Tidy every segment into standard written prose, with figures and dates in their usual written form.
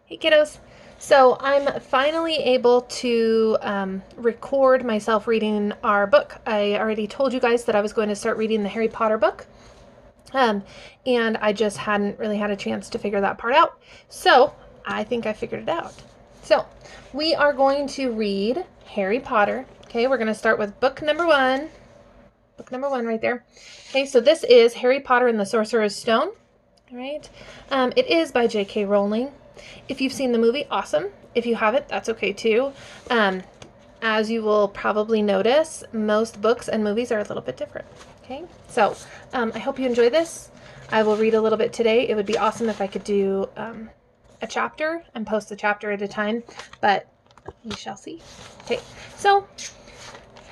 Hey kiddos. So I'm finally able to record myself reading our book. I already told you guys that I was going to start reading the Harry Potter book. Um, and I just hadn't really had a chance to figure that part out. So I think I figured it out. So we are going to read Harry Potter. Okay, we're going to start with book number one. Book number one right there. Okay, so this is Harry Potter and the Sorcerer's Stone. All right. It is by J.K. Rowling. If you've seen the movie, awesome. If you haven't, that's okay too. As you will probably notice, most books and movies are a little bit different. Okay, so I hope you enjoy this. I will read a little bit today. It would be awesome if I could do a chapter and post a chapter at a time, but we shall see. Okay, so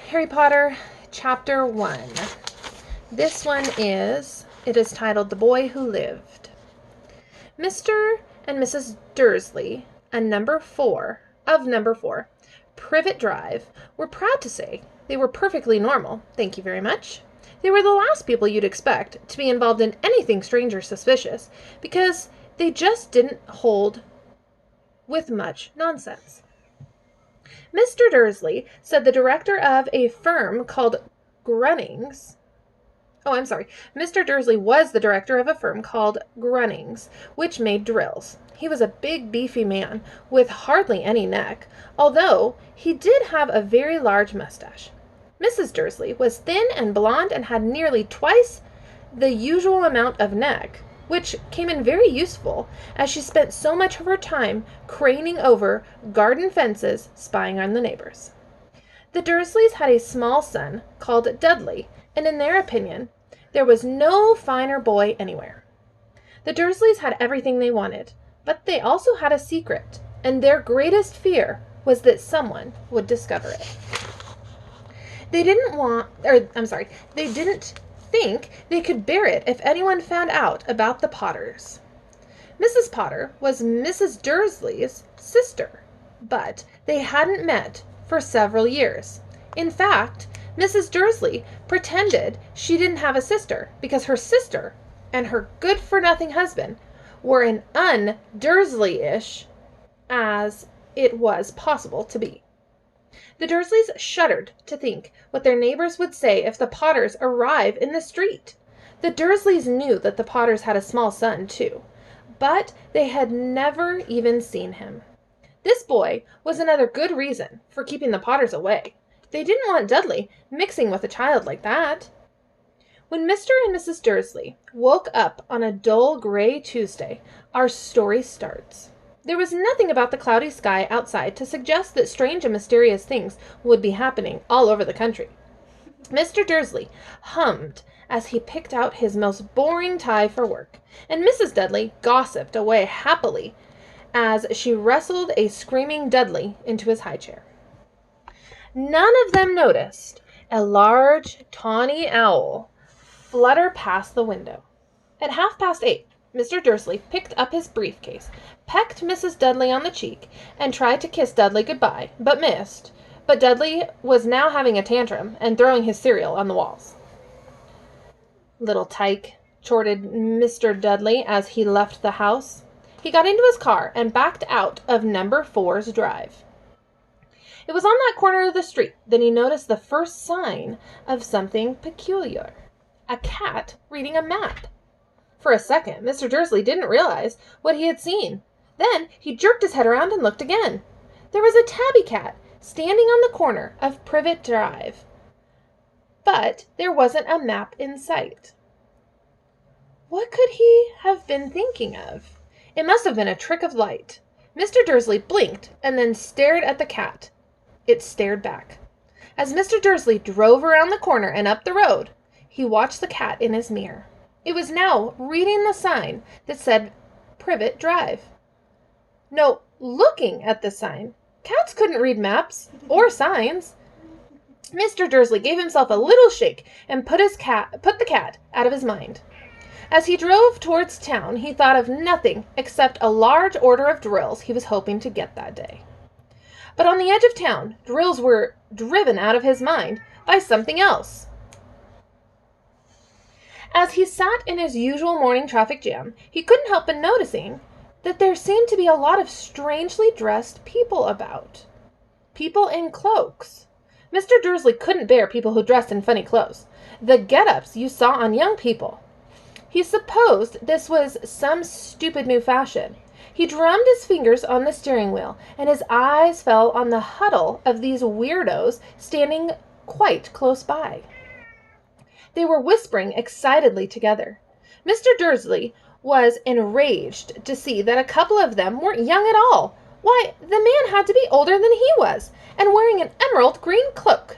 Harry Potter, chapter 1. This one it is titled The Boy Who Lived. Mr. and Mrs. Dursley and number 4, Privet Drive, were proud to say they were perfectly normal, thank you very much. They were the last people you'd expect to be involved in anything strange or suspicious, because they just didn't hold with much nonsense. Mr. Dursley said the director of a firm called Grunnings. Mr. Dursley was the director of a firm called Grunnings, which made drills. He was a big, beefy man with hardly any neck, although he did have a very large mustache. Mrs. Dursley was thin and blonde and had nearly twice the usual amount of neck, which came in very useful, as she spent so much of her time craning over garden fences, spying on the neighbors. The Dursleys had a small son called Dudley, and in their opinion, there was no finer boy anywhere. The Dursleys had everything they wanted, but they also had a secret, and their greatest fear was that someone would discover it. They didn't think they could bear it if anyone found out about the Potters. Mrs. Potter was Mrs. Dursley's sister, but they hadn't met for several years. In fact, Mrs. Dursley pretended she didn't have a sister because her sister and her good-for-nothing husband were an un-Dursley-ish as it was possible to be. The Dursleys shuddered to think what their neighbors would say if the Potters arrived in the street. The Dursleys knew that the Potters had a small son, too, but they had never even seen him. This boy was another good reason for keeping the Potters away. They didn't want Dudley mixing with a child like that. When Mr. and Mrs. Dursley woke up on a dull gray Tuesday, our story starts. There was nothing about the cloudy sky outside to suggest that strange and mysterious things would be happening all over the country. Mr. Dursley hummed as he picked out his most boring tie for work, and Mrs. Dudley gossiped away happily as she wrestled a screaming Dudley into his high chair. None of them noticed a large, tawny owl flutter past the window. At 8:30, Mr. Dursley picked up his briefcase, pecked Mrs. Dudley on the cheek, and tried to kiss Dudley goodbye, but missed. But Dudley was now having a tantrum and throwing his cereal on the walls. "Little tyke," chortled Mr. Dudley as he left the house. He got into his car and backed out of number 4's drive. It was on that corner of the street that he noticed the first sign of something peculiar. A cat reading a map. For a second, Mr. Dursley didn't realize what he had seen. Then he jerked his head around and looked again. There was a tabby cat standing on the corner of Privet Drive. But there wasn't a map in sight. What could he have been thinking of? It must have been a trick of light. Mr. Dursley blinked and then stared at the cat. It stared back. As Mr. Dursley drove around the corner and up the road, he watched the cat in his mirror. It was now reading the sign that said Privet Drive. No, looking at the sign. Cats couldn't read maps or signs. Mr. Dursley gave himself a little shake and put the cat out of his mind. As he drove towards town, he thought of nothing except a large order of drills he was hoping to get that day. But on the edge of town, drills were driven out of his mind by something else. As he sat in his usual morning traffic jam, he couldn't help but noticing that there seemed to be a lot of strangely dressed people about. People in cloaks. Mr. Dursley couldn't bear people who dressed in funny clothes. The get-ups you saw on young people. He supposed this was some stupid new fashion. He drummed his fingers on the steering wheel, and his eyes fell on the huddle of these weirdos standing quite close by. They were whispering excitedly together. Mr. Dursley was enraged to see that a couple of them weren't young at all. Why, the man had to be older than he was, and wearing an emerald green cloak.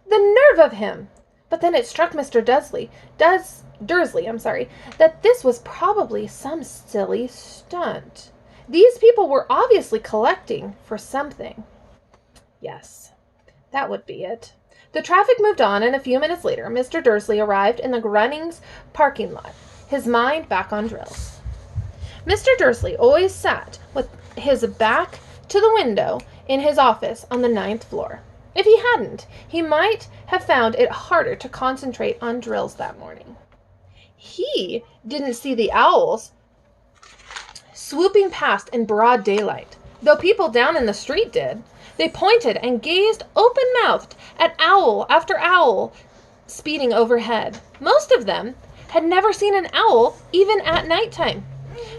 The nerve of him! But then it struck Mr. Dursley, that this was probably some silly stunt. These people were obviously collecting for something. Yes, that would be it. The traffic moved on, and a few minutes later, Mr. Dursley arrived in the Grunnings parking lot, his mind back on drills. Mr. Dursley always sat with his back to the window in his office on the 9th floor. If he hadn't, he might have found it harder to concentrate on drills that morning. He didn't see the owls swooping past in broad daylight, though people down in the street did. They pointed and gazed open-mouthed at owl after owl speeding overhead. Most of them had never seen an owl even at nighttime.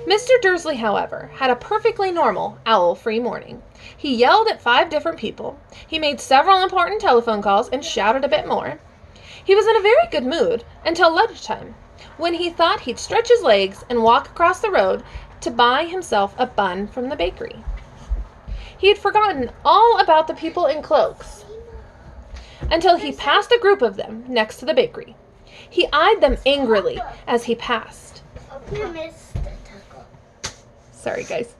Mr. Dursley, however, had a perfectly normal owl-free morning. He yelled at 5 different people. He made several important telephone calls and shouted a bit more. He was in a very good mood until lunchtime, when he thought he'd stretch his legs and walk across the road to buy himself a bun from the bakery. He had forgotten all about the people in cloaks until he passed a group of them next to the bakery. He eyed them angrily as he passed. Sorry, guys.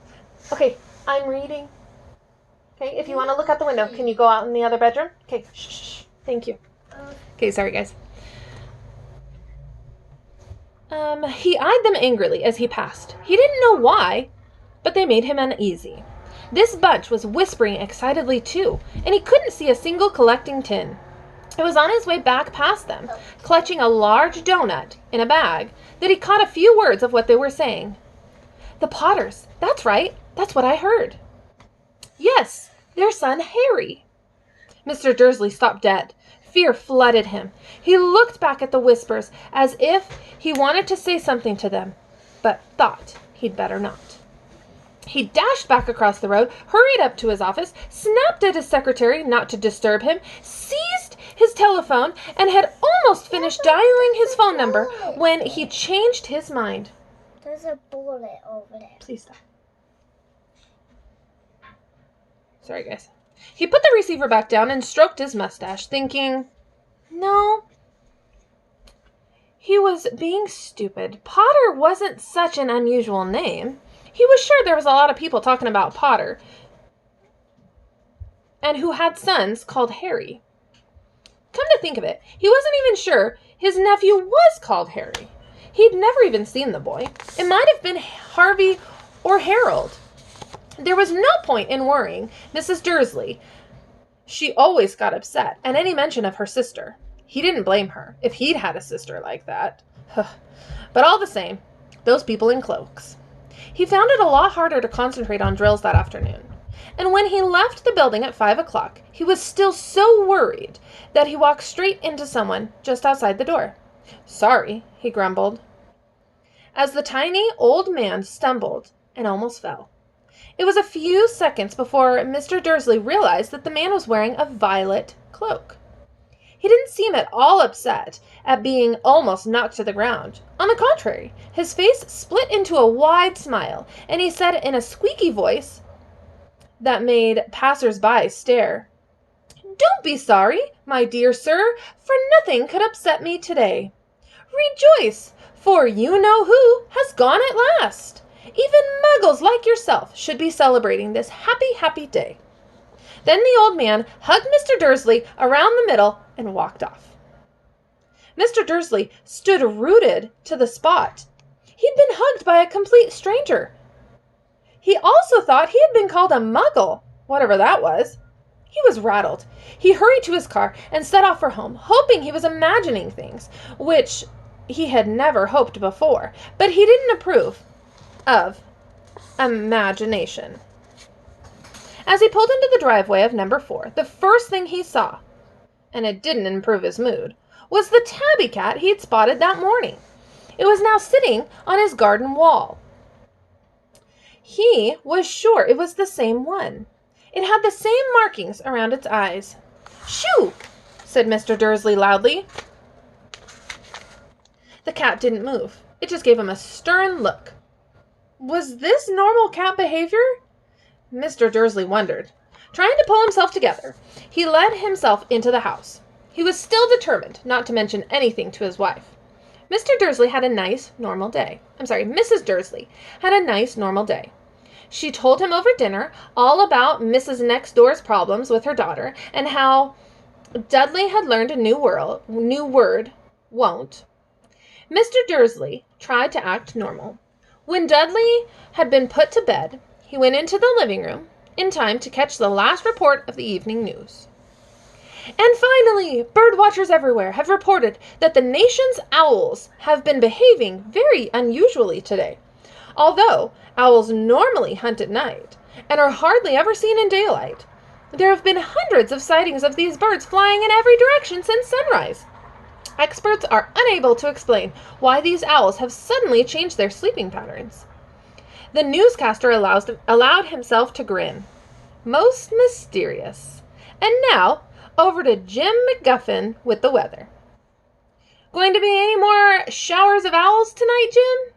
Okay, I'm reading. Okay, if you want to look out the window, can you go out in the other bedroom? Okay, shh. Thank you. Okay, sorry, guys. He eyed them angrily as he passed. He didn't know why, but they made him uneasy. This bunch was whispering excitedly too, and he couldn't see a single collecting tin. It was on his way back past them, clutching a large donut in a bag, that he caught a few words of what they were saying. The Potters. That's right. That's what I heard. Yes, their son Harry. Mr. Dursley stopped dead. Fear flooded him. He looked back at the whispers as if he wanted to say something to them, but thought he'd better not. He dashed back across the road, hurried up to his office, snapped at his secretary not to disturb him, seized his telephone, and had almost finished dialing his phone number when he changed his mind. There's a bullet over there. Please stop. Sorry, guys. He put the receiver back down and stroked his mustache, thinking, no, he was being stupid. Potter wasn't such an unusual name. He was sure there was a lot of people talking about Potter, and who had sons called Harry. Come to think of it, he wasn't even sure his nephew was called Harry. He'd never even seen the boy. It might have been Harvey or Harold. There was no point in worrying Mrs. Dursley. She always got upset at any mention of her sister. He didn't blame her if he'd had a sister like that. But all the same, those people in cloaks. He found it a lot harder to concentrate on drills that afternoon. And when he left the building at 5 o'clock, he was still so worried that he walked straight into someone just outside the door. Sorry, he grumbled, as the tiny old man stumbled and almost fell. It was a few seconds before Mr. Dursley realized that the man was wearing a violet cloak. He didn't seem at all upset at being almost knocked to the ground. On the contrary, his face split into a wide smile, and he said in a squeaky voice that made passers-by stare, "Don't be sorry, my dear sir, for nothing could upset me today. Rejoice, for you know who has gone at last. Even muggles like yourself should be celebrating this happy, happy day." Then the old man hugged Mr. Dursley around the middle and walked off. Mr. Dursley stood rooted to the spot. He'd been hugged by a complete stranger. He also thought he had been called a muggle, whatever that was. He was rattled. He hurried to his car and set off for home, hoping he was imagining things, which he had never hoped before, but he didn't approve of imagination. As he pulled into the driveway of number 4, the first thing he saw, and it didn't improve his mood, was the tabby cat he'd spotted that morning. It was now sitting on his garden wall. He was sure it was the same one. It had the same markings around its eyes. "Shoo!" said Mr. Dursley loudly. The cat didn't move. It just gave him a stern look. Was this normal cat behavior? Mr. Dursley wondered. Trying to pull himself together, he led himself into the house. He was still determined not to mention anything to his wife. Mr. Dursley had a nice, normal day. Mrs. Dursley had a nice, normal day. She told him over dinner all about Mrs. Next Door's problems with her daughter and how Dudley had learned a new word, won't. Mr. Dursley tried to act normal. When Dudley had been put to bed, he went into the living room in time to catch the last report of the evening news. And finally, bird watchers everywhere have reported that the nation's owls have been behaving very unusually today. Although owls normally hunt at night and are hardly ever seen in daylight, there have been hundreds of sightings of these birds flying in every direction since sunrise. Experts are unable to explain why these owls have suddenly changed their sleeping patterns. The newscaster allowed himself to grin. Most mysterious. And now, over to Jim McGuffin with the weather. Going to be any more showers of owls tonight, Jim?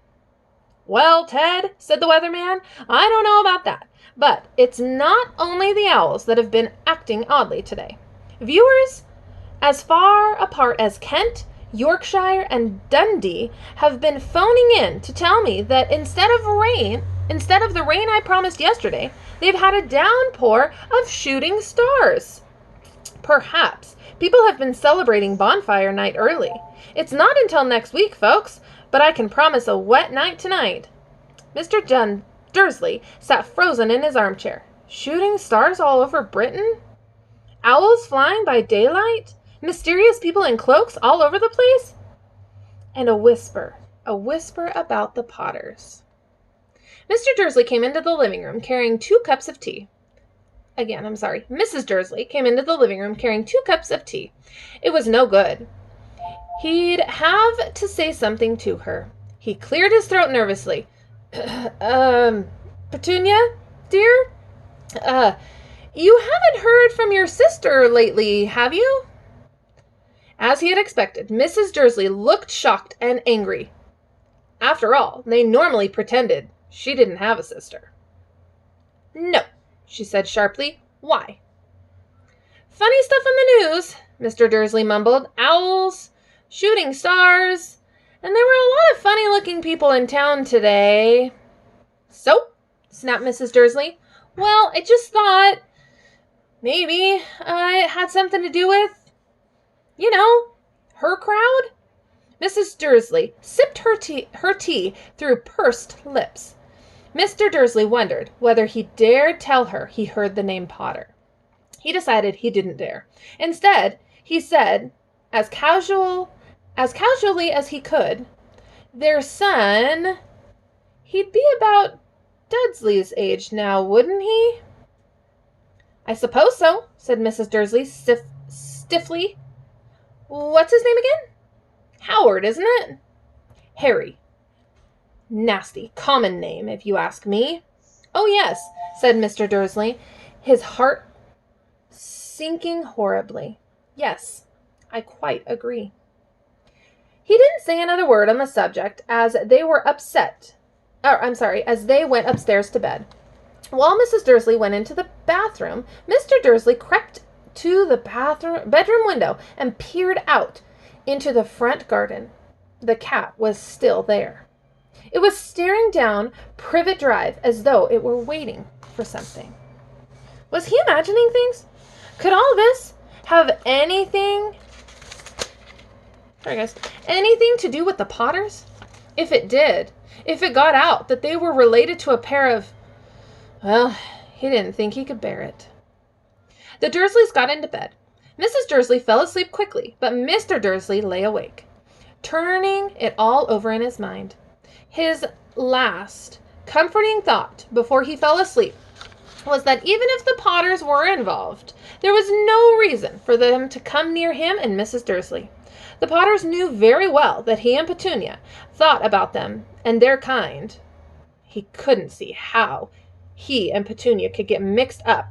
Well, Ted, said the weatherman, I don't know about that, but it's not only the owls that have been acting oddly today. Viewers as far apart as Kent, Yorkshire, and Dundee have been phoning in to tell me that instead of the rain I promised yesterday, they've had a downpour of shooting stars. Perhaps people have been celebrating bonfire night early. It's not until next week, folks, but I can promise a wet night tonight. Mr. Dursley sat frozen in his armchair. Shooting stars all over Britain? Owls flying by daylight? Mysterious people in cloaks all over the place? And a whisper about the Potters. Mr. Dursley came into the living room carrying 2 cups of tea. Mrs. Dursley came into the living room carrying 2 cups of tea. It was no good. He'd have to say something to her. He cleared his throat nervously. Petunia, dear? You haven't heard from your sister lately, have you? As he had expected, Mrs. Dursley looked shocked and angry. After all, they normally pretended she didn't have a sister. No, she said sharply. Why? Funny stuff in the news, Mr. Dursley mumbled. Owls, shooting stars, and there were a lot of funny-looking people in town today. So? Snapped Mrs. Dursley. Well, I just thought maybe it had something to do with, her crowd. Mrs. Dursley sipped her tea through pursed lips. Mr. Dursley wondered whether he dared tell her he heard the name Potter. He decided he didn't dare. Instead, he said, as casually as he could, their son, he'd be about Dudsley's age now, wouldn't he? I suppose so, said Mrs. Dursley stiffly. What's his name again? Howard, isn't it? Harry. Nasty, common name, if you ask me. Oh, yes, said Mr. Dursley, his heart sinking horribly. Yes, I quite agree. He didn't say another word on the subject as they went upstairs to bed. While Mrs. Dursley went into the bathroom, Mr. Dursley crept to the bedroom window and peered out into the front garden. The cat was still there. It was staring down Privet Drive as though it were waiting for something. Was he imagining things? Could all this have anything to do with the Potters? If it did, if it got out that they were related to a pair of... Well, he didn't think he could bear it. The Dursleys got into bed. Mrs. Dursley fell asleep quickly, but Mr. Dursley lay awake, turning it all over in his mind. His last comforting thought before he fell asleep was that even if the Potters were involved, there was no reason for them to come near him and Mrs. Dursley. The Potters knew very well that he and Petunia thought about them and their kind. He couldn't see how he and Petunia could get mixed up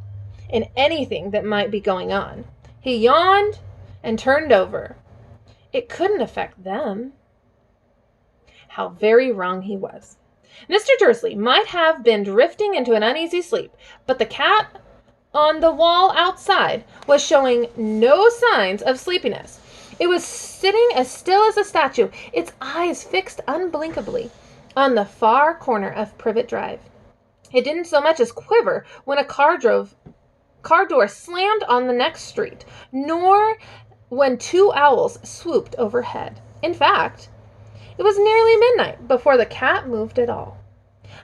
in anything that might be going on. He yawned and turned over. It couldn't affect them. How very wrong he was. Mr. Dursley might have been drifting into an uneasy sleep, but the cat on the wall outside was showing no signs of sleepiness. It was sitting as still as a statue, its eyes fixed unblinkably on the far corner of Privet Drive. It didn't so much as quiver when a car door slammed on the next street, nor when two owls swooped overhead. In fact, it was nearly midnight before the cat moved at all.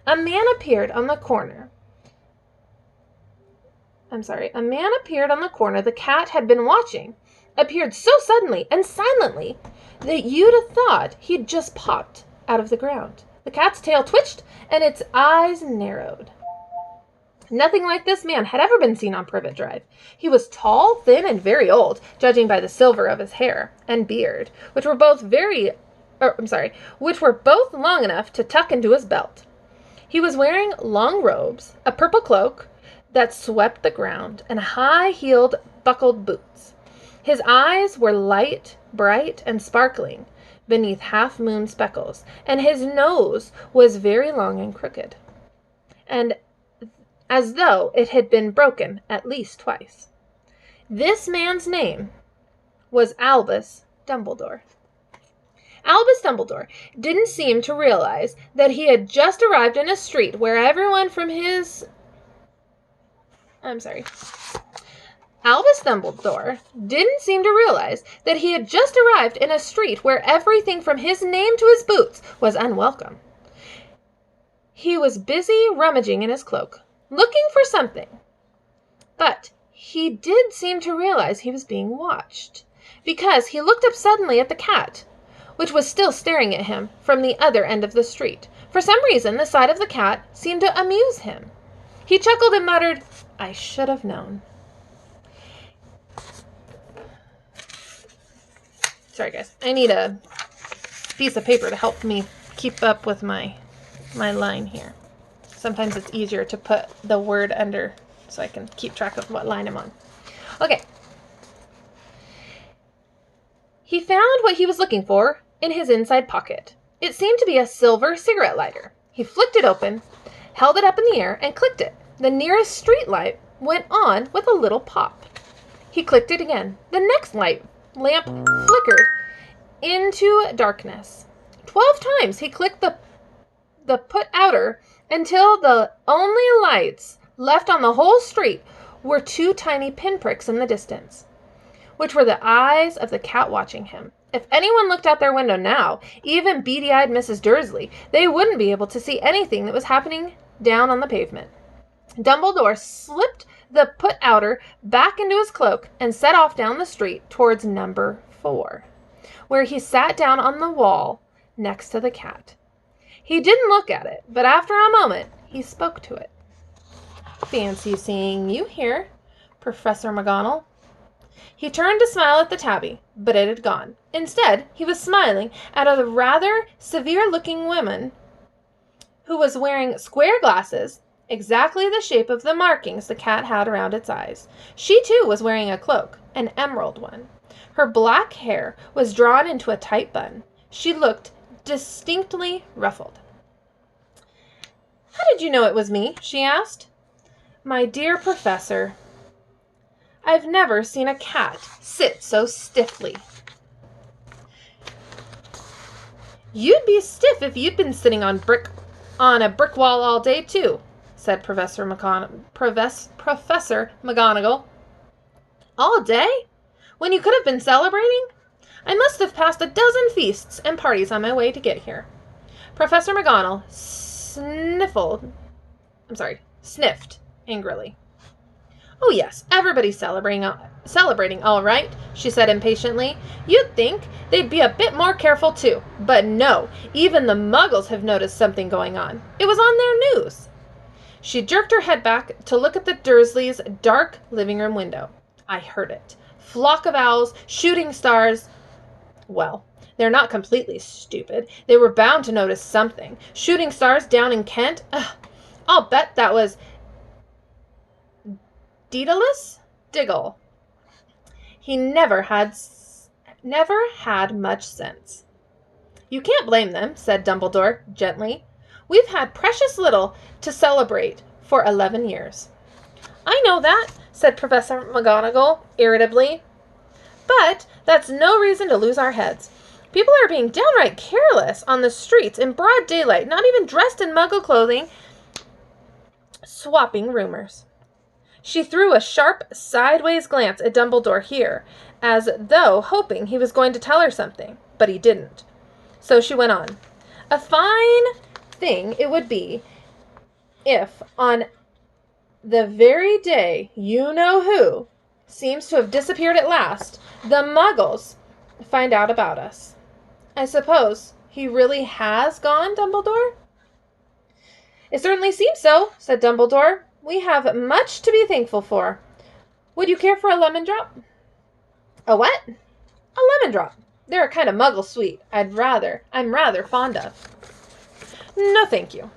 A man appeared on the corner the cat had been watching, appeared so suddenly and silently that you'd have thought he'd just popped out of the ground. The cat's tail twitched and its eyes narrowed. Nothing like this man had ever been seen on Privet Drive. He was tall, thin, and very old, judging by the silver of his hair and beard, which were both long enough to tuck into his belt. He was wearing long robes, a purple cloak that swept the ground, and high-heeled buckled boots. His eyes were light, bright, and sparkling beneath half-moon speckles, and his nose was very long and crooked, and as though it had been broken at least twice. This man's name was Albus Dumbledore. Albus Dumbledore didn't seem to realize that he had just arrived in a street where everything from his name to his boots was unwelcome. He was busy rummaging in his cloak, looking for something, but he did seem to realize he was being watched, because he looked up suddenly at the cat, which was still staring at him from the other end of the street. For some reason, the sight of the cat seemed to amuse him. He chuckled and muttered, "I should have known." Sorry, guys. I need a piece of paper to help me keep up with my line here. Sometimes it's easier to put the word under so I can keep track of what line I'm on. Okay. He found what he was looking for in his inside pocket. It seemed to be a silver cigarette lighter. He flicked it open, held it up in the air, and clicked it. The nearest street light went on with a little pop. He clicked it again. The next lamp flickered into darkness. 12 times he clicked the put outer until the only lights left on the whole street were two tiny pinpricks in the distance, which were the eyes of the cat watching him. If anyone looked out their window now, even beady-eyed Mrs. Dursley, they wouldn't be able to see anything that was happening down on the pavement. Dumbledore slipped the put-outer back into his cloak and set off down the street towards number 4, where he sat down on the wall next to the cat. He didn't look at it, but after a moment, he spoke to it. "Fancy seeing you here, Professor McGonagall." He turned to smile at the tabby, but it had gone. Instead, he was smiling at a rather severe-looking woman who was wearing square glasses, exactly the shape of the markings the cat had around its eyes. She, too, was wearing a cloak, an emerald one. Her black hair was drawn into a tight bun. She looked distinctly ruffled. "How did you know it was me?" she asked. "My dear Professor, I've never seen a cat sit so stiffly." "You'd be stiff if you'd been sitting on a brick wall all day, too," said Professor McGonagall. "All day? When you could have been celebrating? I must have passed a dozen feasts and parties on my way to get here." Professor McGonagall sniffed angrily. Oh yes, everybody's celebrating all right, she said impatiently. You'd think they'd be a bit more careful too. But no, even the muggles have noticed something going on. It was on their news. She jerked her head back to look at the Dursleys' dark living room window. I heard it. Flock of owls, shooting stars. Well, they're not completely stupid. They were bound to notice something. Shooting stars down in Kent? Ugh, I'll bet that was Daedalus? Diggle. He never had much sense. You can't blame them, said Dumbledore gently. We've had precious little to celebrate for 11 years. I know that, said Professor McGonagall irritably. But that's no reason to lose our heads. People are being downright careless on the streets in broad daylight, not even dressed in muggle clothing, swapping rumors. She threw a sharp, sideways glance at Dumbledore here, as though hoping he was going to tell her something, but he didn't. So she went on. A fine thing it would be if, on the very day you-know-who seems to have disappeared at last, the muggles find out about us. I suppose he really has gone, Dumbledore? It certainly seems so, said Dumbledore. We have much to be thankful for. Would you care for a lemon drop? A what? A lemon drop. They're a kind of muggle sweet I'm rather fond of. No, thank you,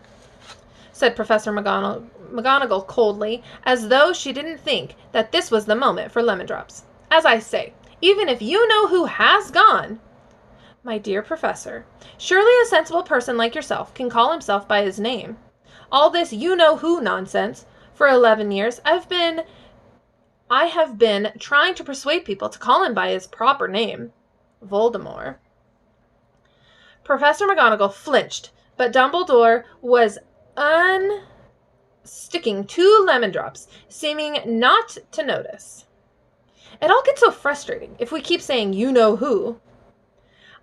said Professor McGonagall coldly, as though she didn't think that this was the moment for lemon drops. As I say, even if you know who has gone, my dear Professor, surely a sensible person like yourself can call himself by his name. All this you-know-who nonsense, for 11 years, I have been trying to persuade people to call him by his proper name, Voldemort. Professor McGonagall flinched, but Dumbledore was unsticking 2 lemon drops, seeming not to notice. It all gets so frustrating if we keep saying you-know-who.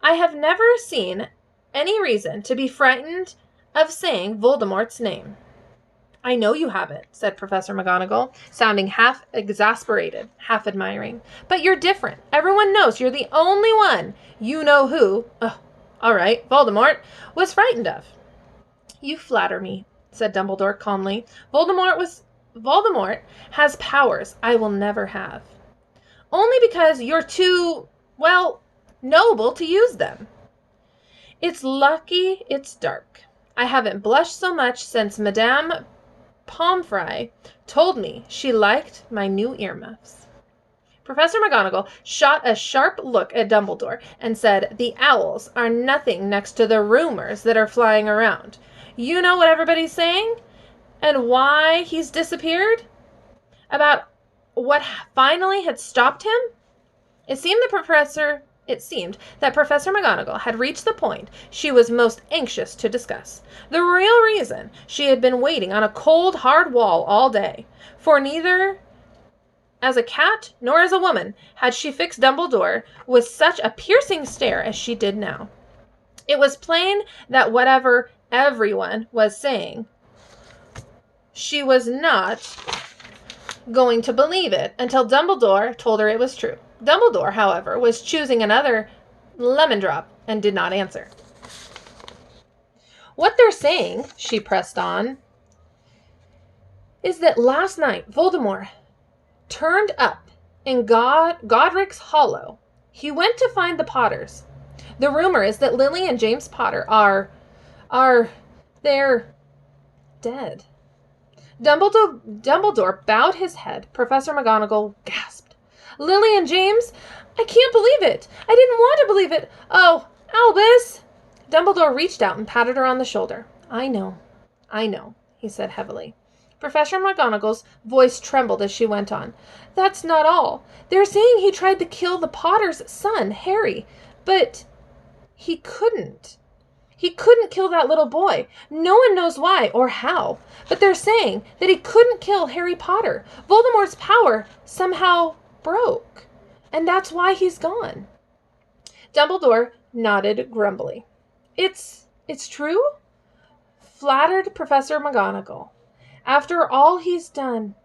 I have never seen any reason to be frightened of saying Voldemort's name. I know you haven't, said Professor McGonagall, sounding half exasperated, half admiring. But you're different. Everyone knows you're the only one you-know-who, all right, Voldemort, was frightened of. You flatter me, said Dumbledore calmly. Voldemort has powers I will never have. Only because you're too, well, noble to use them. It's lucky it's dark. I haven't blushed so much since Madame Pomfrey told me she liked my new earmuffs. Professor McGonagall shot a sharp look at Dumbledore and said, The owls are nothing next to the rumors that are flying around. You know what everybody's saying? And why he's disappeared? About what finally had stopped him? It seemed that Professor McGonagall had reached the point she was most anxious to discuss. The real reason she had been waiting on a cold, hard wall all day. For neither as a cat nor as a woman had she fixed Dumbledore with such a piercing stare as she did now. It was plain that whatever everyone was saying, she was not going to believe it until Dumbledore told her it was true. Dumbledore, however, was choosing another lemon drop and did not answer. What they're saying, she pressed on, is that last night Voldemort turned up in Godric's Hollow. He went to find the Potters. The rumor is that Lily and James Potter they're dead. Dumbledore bowed his head. Professor McGonagall gasped. Lily and James? I can't believe it. I didn't want to believe it. Oh, Albus! Dumbledore reached out and patted her on the shoulder. I know, he said heavily. Professor McGonagall's voice trembled as she went on. That's not all. They're saying he tried to kill the Potter's son, Harry, but he couldn't. He couldn't kill that little boy. No one knows why or how, but they're saying that he couldn't kill Harry Potter. Voldemort's power somehow broke, and that's why he's gone. Dumbledore nodded grumbly. It's true? Flattered Professor McGonagall. After all he's done,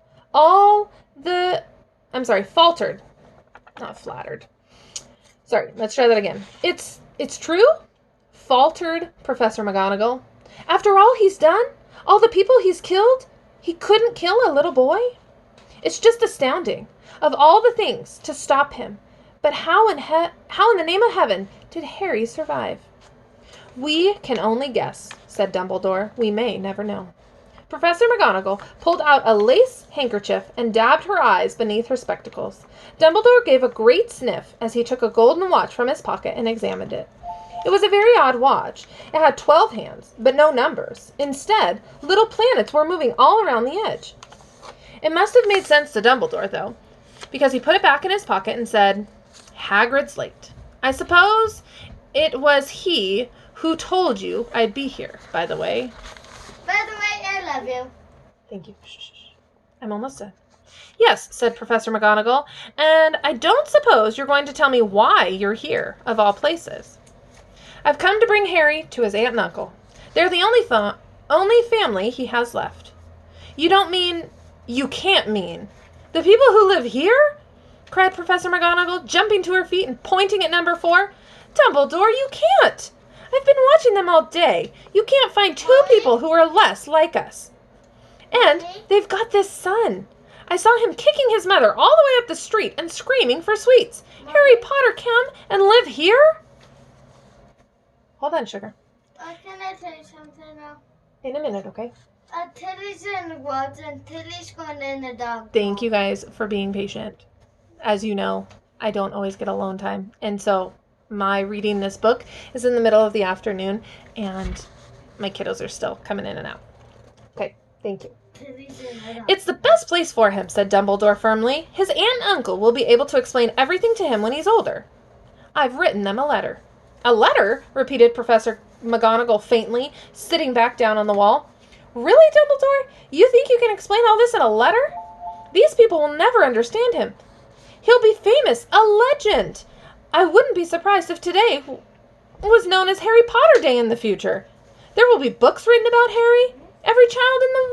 faltered. Not flattered. Sorry, let's try that again. It's true? Faltered Professor McGonagall. After all he's done, all the people he's killed, he couldn't kill a little boy? It's just astounding. Of all the things to stop him, but how in the name of heaven did Harry survive? We can only guess, said Dumbledore. We may never know. Professor McGonagall pulled out a lace handkerchief and dabbed her eyes beneath her spectacles. Dumbledore gave a great sniff as he took a golden watch from his pocket and examined it. It was a very odd watch. It had 12 hands, but no numbers. Instead, little planets were moving all around the edge. It must have made sense to Dumbledore, though, because he put it back in his pocket and said, Hagrid's late. I suppose it was he who told you I'd be here, by the way. By the way, I love you. Thank you. Shh. I'm almost done. Yes, said Professor McGonagall, and I don't suppose you're going to tell me why you're here, of all places. I've come to bring Harry to his aunt and uncle. They're the only family he has left. You can't mean the people who live here? Cried Professor McGonagall, jumping to her feet and pointing at number 4. Dumbledore, you can't! I've been watching them all day. You can't find 2 people who are less like us. And they've got this son. I saw him kicking his mother all the way up the street and screaming for sweets. Harry Potter come and live here? Hold on, sugar. Can I tell you something now? In a minute, okay? Tilly's in the woods and Tilly's going in the dog. Thank you guys for being patient. As you know, I don't always get alone time. And so my reading this book is in the middle of the afternoon and my kiddos are still coming in and out. Okay, thank you. It's the best place for him, said Dumbledore firmly. His aunt and uncle will be able to explain everything to him when he's older. I've written them a letter. A letter? Repeated Professor McGonagall faintly, sitting back down on the wall. Really, Dumbledore? You think you can explain all this in a letter? These people will never understand him. He'll be famous, a legend. I wouldn't be surprised if today was known as Harry Potter Day in the future. There will be books written about Harry. Every child in the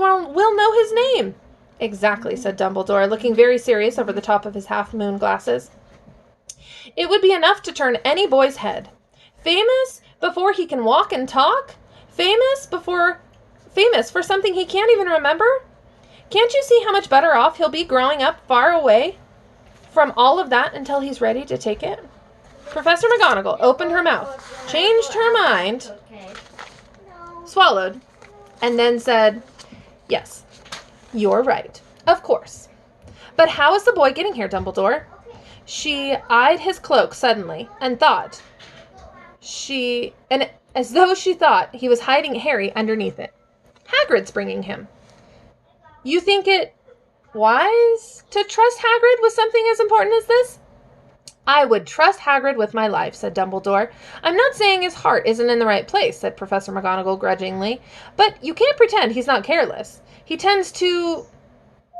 world will know his name. Exactly, said Dumbledore, looking very serious over the top of his half-moon glasses. It would be enough to turn any boy's head. Famous before he can walk and talk? Famous for something he can't even remember? Can't you see how much better off he'll be growing up far away from all of that until he's ready to take it? Professor McGonagall opened her mouth, changed her mind, swallowed, and then said, Yes, you're right, of course. But how is the boy getting here, Dumbledore? She eyed his cloak suddenly and as though she thought he was hiding Harry underneath it. Hagrid's bringing him. You think it wise to trust Hagrid with something as important as this? I would trust Hagrid with my life, said Dumbledore. I'm not saying his heart isn't in the right place, said Professor McGonagall grudgingly, but you can't pretend he's not careless. He tends to...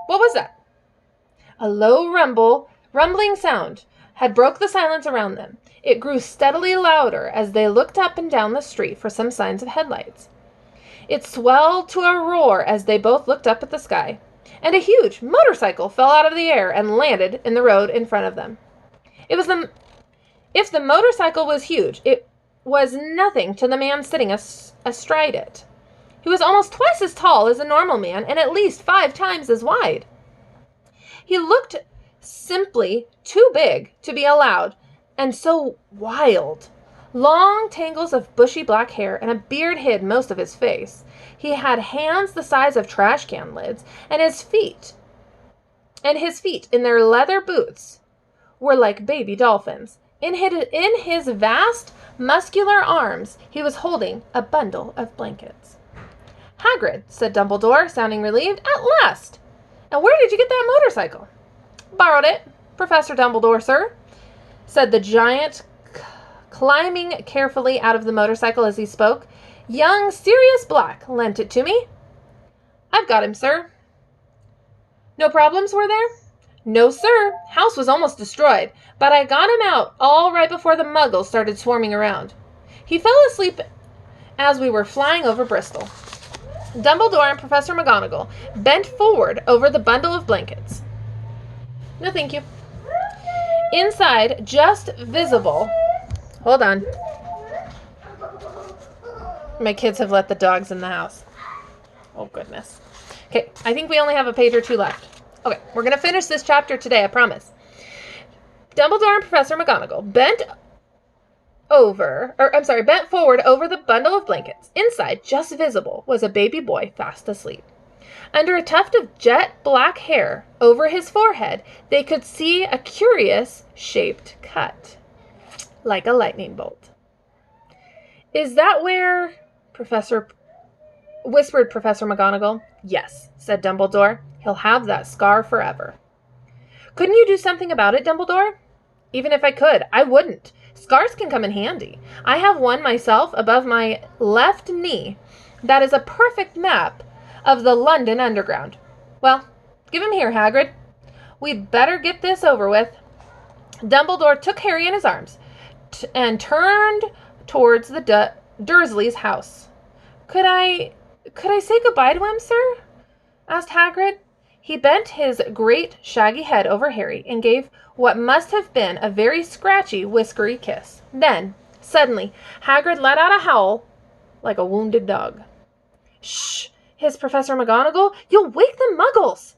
What was that? A low rumbling sound had broke the silence around them. It grew steadily louder as they looked up and down the street for some signs of headlights. It swelled to a roar as they both looked up at the sky, and a huge motorcycle fell out of the air and landed in the road in front of them. If the motorcycle was huge, it was nothing to the man sitting astride it. He was almost twice as tall as a normal man and at least 5 times as wide. He looked simply too big to be allowed, and so wild. Long tangles of bushy black hair and a beard hid most of his face. He had hands the size of trash can lids, and his feet in their leather boots were like baby dolphins. In his vast, muscular arms, he was holding a bundle of blankets. Hagrid, said Dumbledore, sounding relieved. At last! And where did you get that motorcycle? Borrowed it, Professor Dumbledore, sir, said the giant, climbing carefully out of the motorcycle as he spoke. Young Sirius Black lent it to me. I've got him, sir. No problems were there? No, sir. House was almost destroyed, but I got him out all right before the muggles started swarming around. He fell asleep as we were flying over Bristol. Dumbledore and Professor McGonagall bent forward over the bundle of blankets. No, thank you. Inside, just visible. Hold on. My kids have let the dogs in the house. Oh, goodness. Okay, I think we only have a page or two left. Okay, we're going to finish this chapter today, I promise. Dumbledore and Professor McGonagall bent forward over the bundle of blankets. Inside, just visible, was a baby boy fast asleep. Under a tuft of jet black hair over his forehead, they could see a curious shaped cut, like a lightning bolt. Is that where whispered Professor McGonagall. Yes, said Dumbledore. He'll have that scar forever. Couldn't you do something about it, Dumbledore? Even if I could, I wouldn't. Scars can come in handy. I have one myself above my left knee that is a perfect map of the London Underground. Well, give him here, Hagrid. We'd better get this over with. Dumbledore took Harry in his arms and turned towards the Dursleys' house. Could I say goodbye to him, sir? Asked Hagrid. He bent his great shaggy head over Harry and gave what must have been a very scratchy, whiskery kiss. Then, suddenly, Hagrid let out a howl like a wounded dog. Shh! Hissed Professor McGonagall. You'll wake the Muggles!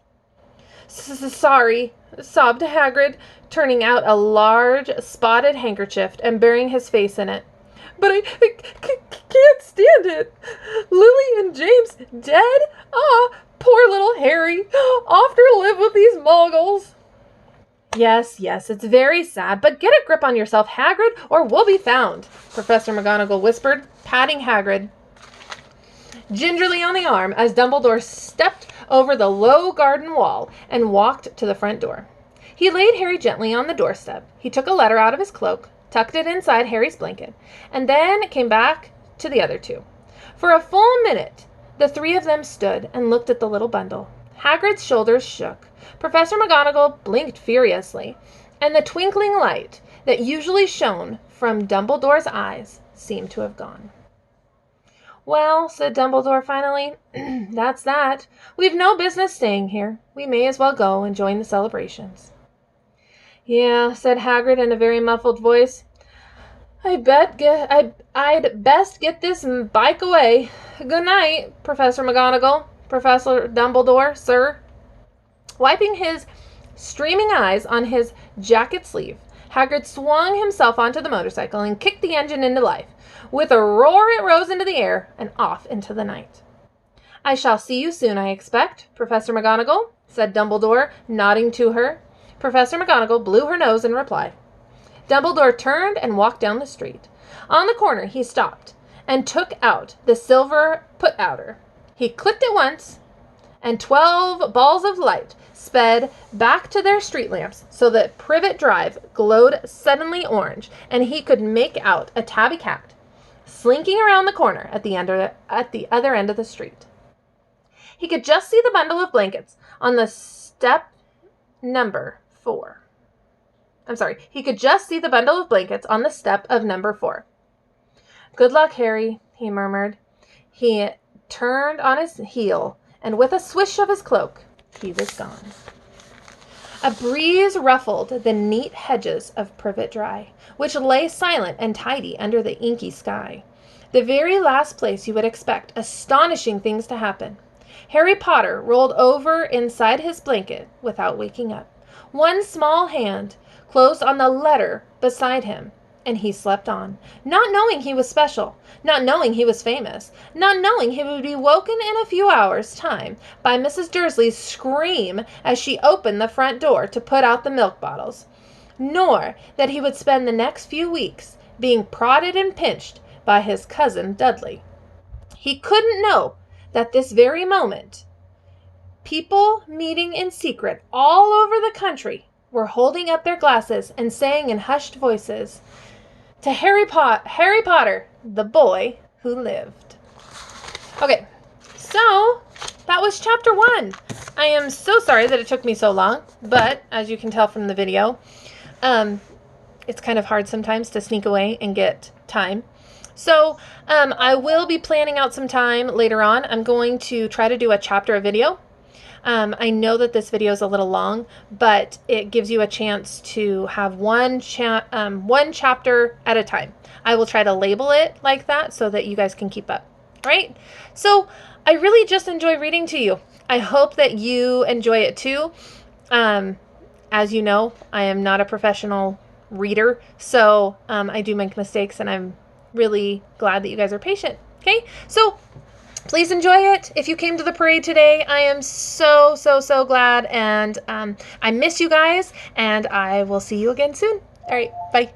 Sorry, sobbed Hagrid, turning out a large, spotted handkerchief and burying his face in it. But I can't stand it. Lily and James dead? Ah, poor little Harry. Off to live with these Muggles. Yes, it's very sad, but get a grip on yourself, Hagrid, or we'll be found, Professor McGonagall whispered, patting Hagrid gingerly on the arm as Dumbledore stepped over the low garden wall and walked to the front door. He laid Harry gently on the doorstep. He took a letter out of his cloak, tucked it inside Harry's blanket, and then came back to the other two. For a full minute, the three of them stood and looked at the little bundle. Hagrid's shoulders shook. Professor McGonagall blinked furiously, and the twinkling light that usually shone from Dumbledore's eyes seemed to have gone. Well, said Dumbledore finally, that's that. We've no business staying here. We may as well go and join the celebrations. Yeah, said Hagrid in a very muffled voice. I'd best get this bike away. Good night, Professor McGonagall. Professor Dumbledore, sir. Wiping his streaming eyes on his jacket sleeve, Hagrid swung himself onto the motorcycle and kicked the engine into life. With a roar, it rose into the air and off into the night. I shall see you soon, I expect, Professor McGonagall, said Dumbledore, nodding to her. Professor McGonagall blew her nose in reply. Dumbledore turned and walked down the street. On the corner, he stopped and took out the silver put-outer. He clicked it once, and 12 balls of light sped back to their street lamps so that Privet Drive glowed suddenly orange, and he could make out a tabby cat slinking around the corner at the other end of the street. He could just see the bundle of blankets on the step number 4. He could just see the bundle of blankets on the step of number 4. Good luck, Harry, he murmured. He turned on his heel, and with a swish of his cloak, he was gone. A breeze ruffled the neat hedges of Privet Drive, which lay silent and tidy under the inky sky. The very last place you would expect astonishing things to happen. Harry Potter rolled over inside his blanket without waking up. One small hand closed on the letter beside him, and he slept on, not knowing he was special, not knowing he was famous, not knowing he would be woken in a few hours' time by Mrs. Dursley's scream as she opened the front door to put out the milk bottles, nor that he would spend the next few weeks being prodded and pinched by his cousin Dudley. He couldn't know that this very moment, people meeting in secret all over the country were holding up their glasses and saying in hushed voices, "To Harry Potter, the boy who lived." Okay, so that was chapter 1. I am so sorry that it took me so long, but as you can tell from the video, it's kind of hard sometimes to sneak away and get time. So I will be planning out some time later on. I'm going to try to do a chapter a video. I know that this video is a little long, but it gives you a chance to have one chapter at a time. I will try to label it like that so that you guys can keep up. Right? So I really just enjoy reading to you. I hope that you enjoy it too. As you know, I am not a professional reader, so I do make mistakes, and I'm really glad that you guys are patient. Okay? So please enjoy it. If you came to the parade today, I am so, so, so glad, and I miss you guys, and I will see you again soon. All right, bye.